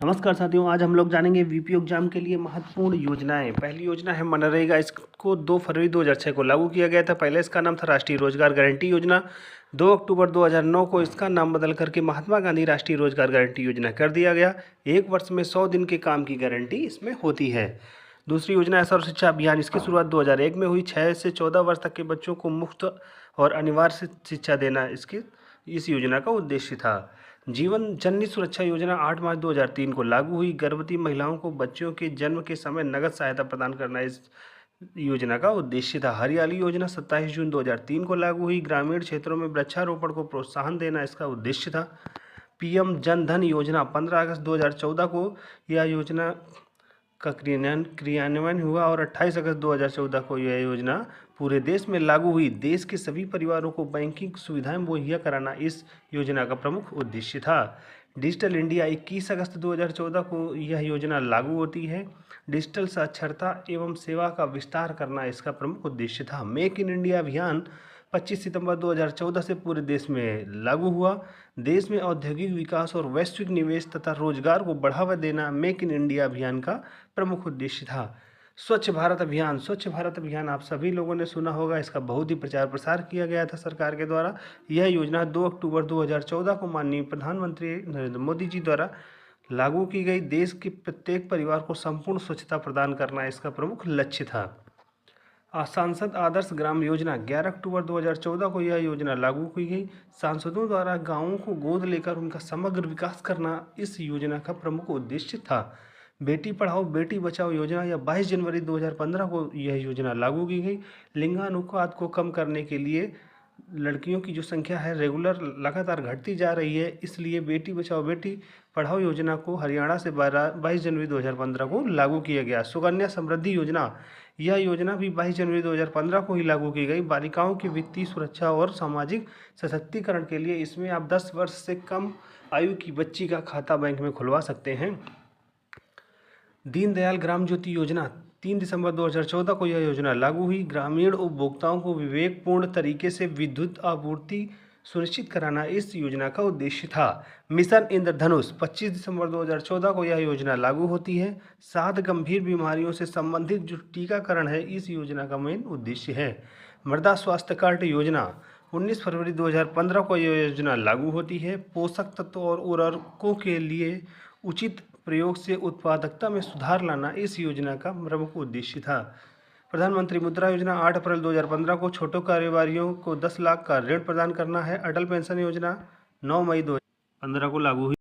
नमस्कार साथियों, आज हम लोग जानेंगे वीपीओ एग्जाम के लिए महत्वपूर्ण योजनाएं। पहली योजना है मनरेगा। इसको 2 फरवरी 2006 को लागू किया गया था। पहले इसका नाम था राष्ट्रीय रोजगार गारंटी योजना। 2 अक्टूबर 2009 को इसका नाम बदल करके महात्मा गांधी राष्ट्रीय रोजगार गारंटी योजना कर दिया गया। 1 वर्ष में 100 दिन के काम की गारंटी इसमें होती है। दूसरी योजना है सर्व शिक्षा अभियान। इसकी शुरुआत 2001 में हुई। 6 से 14 वर्ष तक के बच्चों को मुफ्त और अनिवार्य शिक्षा देना इस योजना का उद्देश्य था। जीवन जननी सुरक्षा योजना 8 मार्च 2003 को लागू हुई। गर्भवती महिलाओं को बच्चों के जन्म के समय नगद सहायता प्रदान करना इस योजना का उद्देश्य था। हरियाली योजना 27 जून 2003 को लागू हुई। ग्रामीण क्षेत्रों में वृक्षारोपण को प्रोत्साहन देना इसका उद्देश्य था। पीएम जन धन योजना 15 अगस्त 2014 को यह योजना का क्रियान्वयन हुआ और 28 अगस्त 2014 को यह योजना पूरे देश में लागू हुई। देश के सभी परिवारों को बैंकिंग सुविधाएं मुहैया कराना इस योजना का प्रमुख उद्देश्य था। डिजिटल इंडिया 21 अगस्त 2014 को यह योजना लागू होती है। डिजिटल साक्षरता एवं सेवा का विस्तार करना इसका प्रमुख उद्देश्य था। मेक इन इंडिया अभियान 25 सितंबर 2014 से पूरे देश में लागू हुआ। देश में औद्योगिक विकास और वैश्विक निवेश तथा रोजगार को बढ़ावा देना मेक इन इंडिया अभियान का प्रमुख उद्देश्य था। स्वच्छ भारत अभियान आप सभी लोगों ने सुना होगा। इसका बहुत ही प्रचार प्रसार किया गया था सरकार के द्वारा। यह योजना 2 अक्टूबर 2014 को माननीय प्रधानमंत्री नरेंद्र मोदी जी द्वारा लागू की गई। देश के प्रत्येक परिवार को संपूर्ण स्वच्छता प्रदान करना इसका प्रमुख लक्ष्य था। सांसद आदर्श ग्राम योजना 11 अक्टूबर 2014 को यह योजना लागू की गई। सांसदों द्वारा गांवों को गोद लेकर उनका समग्र विकास करना इस योजना का प्रमुख उद्देश्य था। बेटी पढ़ाओ बेटी बचाओ योजना या 22 जनवरी 2015 को यह योजना लागू की गई। लिंगानुपात को कम करने के लिए लड़कियों की जो संख्या है रेगुलर लगातार घटती जा रही है, इसलिए बेटी बचाओ बेटी पढ़ाओ योजना को हरियाणा से 22 जनवरी 2015 को लागू किया गया। सुकन्या समृद्धि योजना, यह योजना भी 22 जनवरी 2015 को ही लागू की गई। बालिकाओं की वित्तीय सुरक्षा और सामाजिक सशक्तिकरण के लिए इसमें आप 10 वर्ष से कम आयु की बच्ची का खाता बैंक में खुलवा सकते हैं। दीनदयाल ग्राम ज्योति योजना 3 दिसंबर 2014 को यह योजना लागू हुई। ग्रामीण उपभोक्ताओं को विवेकपूर्ण तरीके से विद्युत आपूर्ति सुनिश्चित कराना इस योजना का उद्देश्य था। मिशन इंद्रधनुष 25 दिसंबर 2014 को यह योजना लागू होती है। 7 गंभीर बीमारियों से संबंधित जो टीकाकरण है इस योजना का मेन उद्देश्य है। मृदा स्वास्थ्य कार्ड योजना 19 फरवरी 2015 को यह योजना लागू होती है। पोषक तत्व और उर्वरकों के लिए उचित प्रयोग से उत्पादकता में सुधार लाना इस योजना का प्रमुख उद्देश्य था। प्रधानमंत्री मुद्रा योजना 8 अप्रैल 2015 को छोटे कारोबारियों को 10 लाख का ऋण प्रदान करना है। अटल पेंशन योजना 9 मई 2015 को लागू हुई।